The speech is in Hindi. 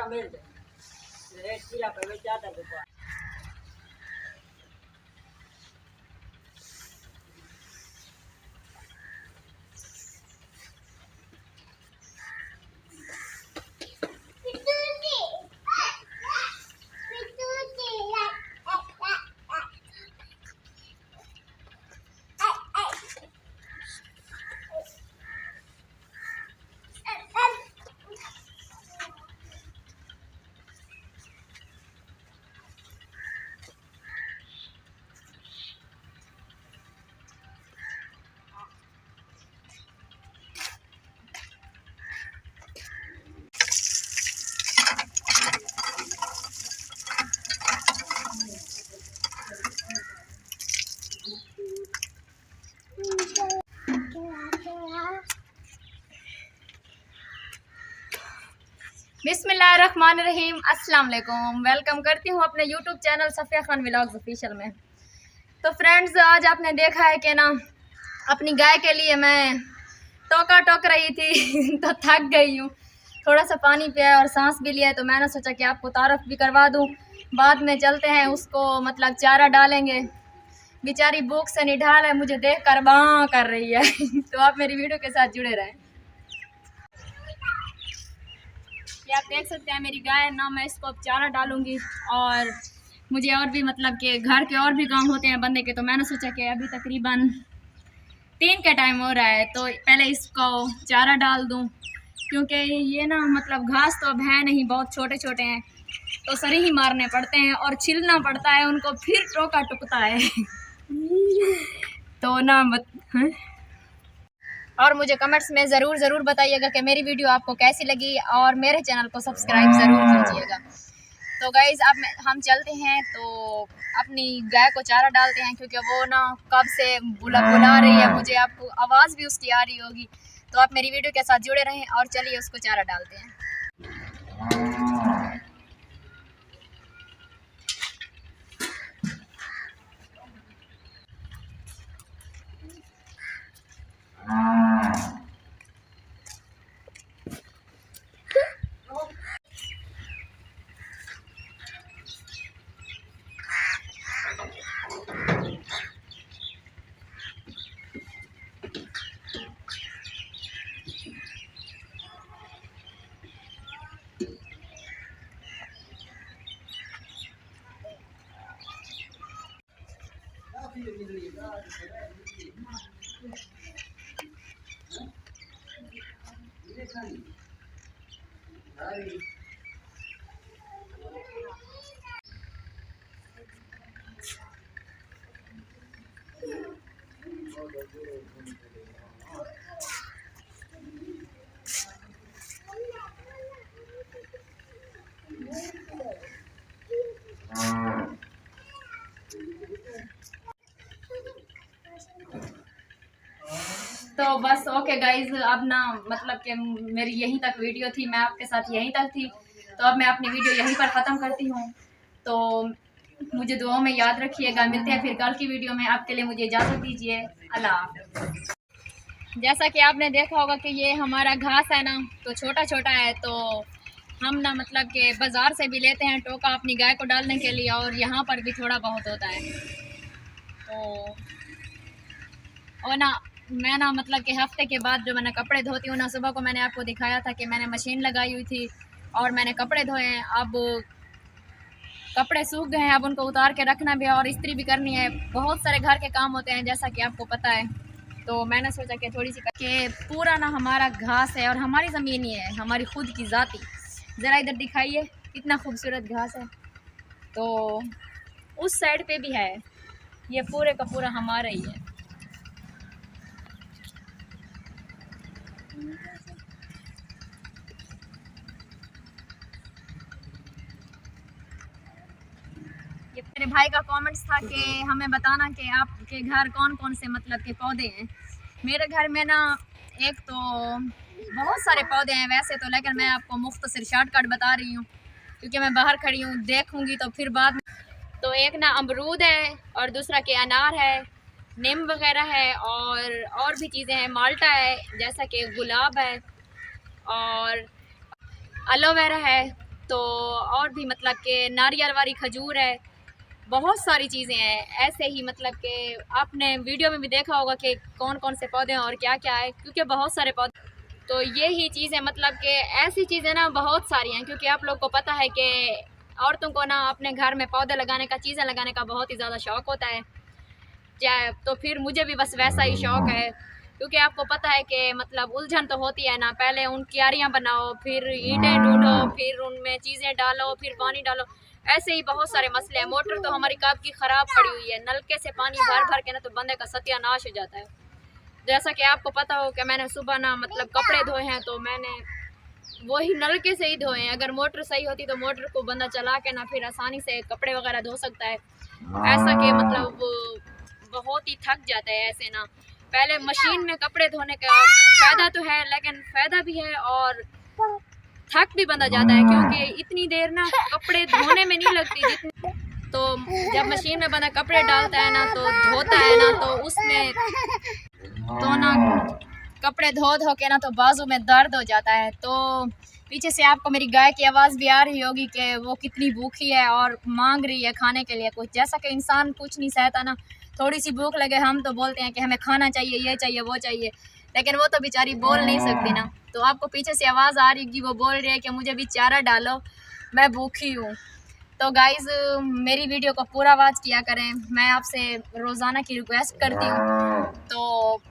मिल रेट किला पे ज्यादा दुकान। बिस्मिल्लाहिर्रहमानिर्रहीम, अस्सलाम वालेकुम। वेलकम करती हूँ अपने YouTube channel Safiya Khan vlogs official में। तो फ्रेंड्स, आज आपने देखा है कि ना अपनी गाय के लिए मैं टोक रही थी तो थक गई हूँ। थोड़ा सा पानी पिया और सांस भी लिया, तो मैंने सोचा कि आपको तारफ़ भी करवा दूँ। बाद में चलते हैं, उसको मतलब चारा डालेंगे। बेचारी भूख से निढाल है, मुझे देख कर बाँ कर रही है तो आप मेरी वीडियो के साथ जुड़े रहें। ये आप देख सकते हैं मेरी गाय ना, मैं इसको अब चारा डालूंगी। और मुझे और भी मतलब कि घर के और भी काम होते हैं बंदे के, तो मैंने सोचा कि अभी तकरीबन 3 का टाइम हो रहा है तो पहले इसको चारा डाल दूं, क्योंकि ये ना मतलब घास तो अब है नहीं, बहुत छोटे छोटे हैं तो सरी ही मारने पड़ते हैं और छिलना पड़ता है उनको, फिर टोका टुकता है तो ना हाँ? और मुझे कमेंट्स में ज़रूर बताइएगा कि मेरी वीडियो आपको कैसी लगी और मेरे चैनल को सब्सक्राइब ज़रूर कीजिएगा। तो गाइज़ अब हम चलते हैं, तो अपनी गाय को चारा डालते हैं, क्योंकि वो ना कब से बुला रही है मुझे, आपको आवाज़ भी उसकी आ रही होगी। तो आप मेरी वीडियो के साथ जुड़े रहें और चलिए उसको चारा डालते हैं। तो बस ओके गाइज, अब ना मतलब कि मेरी यहीं तक वीडियो थी, मैं आपके साथ यहीं तक थी, तो अब मैं अपनी वीडियो यहीं पर ख़त्म करती हूँ। तो मुझे दुआओं में याद रखिएगा, मिलते हैं फिर कल की वीडियो में। आपके लिए मुझे इजाज़त दीजिए, अल्लाह हाफ़िज़। जैसा कि आपने देखा होगा कि ये हमारा घास है ना, तो छोटा छोटा है, तो हम ना मतलब कि बाज़ार से भी लेते हैं टोका अपनी गाय को डालने के लिए, और यहाँ पर भी थोड़ा बहुत होता है। तो और ना मैं ना मतलब कि हफ्ते के बाद जो मैंने कपड़े धोती हूँ ना, सुबह को मैंने आपको दिखाया था कि मैंने मशीन लगाई हुई थी और मैंने कपड़े धोए हैं। अब कपड़े सूख गए हैं, अब उनको उतार के रखना भी है और इस्त्री भी करनी है। बहुत सारे घर के काम होते हैं जैसा कि आपको पता है, तो मैंने सोचा कि थोड़ी सी कि पूरा ना हमारा घास है और हमारी ज़मीन ही है, हमारी खुद की ज़ाती। ज़रा इधर दिखाइए कितना खूबसूरत घास है। तो उस साइड पे भी है, ये पूरे का पूरा हमारा ही है। ये मेरे भाई का कमेंट्स था कि हमें बताना कि आपके घर कौन कौन से मतलब के पौधे हैं। मेरे घर में ना एक तो बहुत सारे पौधे हैं वैसे तो, लेकिन मैं आपको मुख्तसर शॉर्टकट बता रही हूँ क्योंकि मैं बाहर खड़ी हूँ, देखूँगी तो फिर बाद में। तो एक ना अमरूद है और दूसरा के अनार है, नीम वगैरह है और भी चीज़ें हैं, माल्टा है, जैसा कि गुलाब है और एलोवेरा है तो और भी मतलब कि नारियल वाली खजूर है, बहुत सारी चीज़ें हैं। ऐसे ही मतलब कि आपने वीडियो में भी देखा होगा कि कौन कौन से पौधे हैं और क्या क्या है, क्योंकि बहुत सारे पौधे। तो ये ही चीज़ें मतलब कि ऐसी चीज़ें ना बहुत सारी हैं, क्योंकि आप लोग को पता है कि औरतों को ना अपने घर में पौधे लगाने का, चीज़ें लगाने का बहुत ही ज़्यादा शौक़ होता है। तो फिर मुझे भी बस वैसा ही शौक़ है, क्योंकि आपको पता है कि मतलब उलझन तो होती है ना, पहले उन क्यारियाँ बनाओ, फिर ईंटें ढूंढो, फिर उनमें चीज़ें डालो, फिर पानी डालो, ऐसे ही बहुत सारे मसले हैं। मोटर तो हमारी कब की ख़राब पड़ी हुई है, नलके से पानी भर भर के ना तो बंदे का सत्यानाश हो जाता है। जैसा कि आपको पता हो कि मैंने सुबह ना मतलब कपड़े धोए हैं, तो मैंने वही नलके से ही धोए हैं। अगर मोटर सही होती तो मोटर को बंदा चला के ना फिर आसानी से कपड़े वगैरह धो सकता है। ऐसा कि मतलब बहुत ही थक जाता है ऐसे ना। पहले मशीन में कपड़े धोने का फ़ायदा तो है, लेकिन फ़ायदा भी है और थक भी बंदा जाता है, क्योंकि इतनी देर ना कपड़े धोने में नहीं लगती जितनी। तो जब मशीन में बंदा कपड़े डालता है ना तो धोता है ना, तो उसमें तो ना कपड़े धो धो के ना तो बाजू में दर्द हो जाता है। तो पीछे से आपको मेरी गाय की आवाज़ भी आ रही होगी कि वो कितनी भूखी है और मांग रही है खाने के लिए कुछ। जैसा कि इंसान कुछ नहीं सहता ना, थोड़ी सी भूख लगे हम तो बोलते हैं कि हमें खाना चाहिए, ये चाहिए, वो चाहिए, लेकिन वो तो बेचारी बोल नहीं सकती ना। तो आपको पीछे से आवाज़ आ रही होगी, वो बोल रही है कि मुझे भी चारा डालो, मैं भूखी हूँ। तो गाइज़ मेरी वीडियो को पूरा वॉच किया करें, मैं आपसे रोज़ाना की रिक्वेस्ट करती हूँ। तो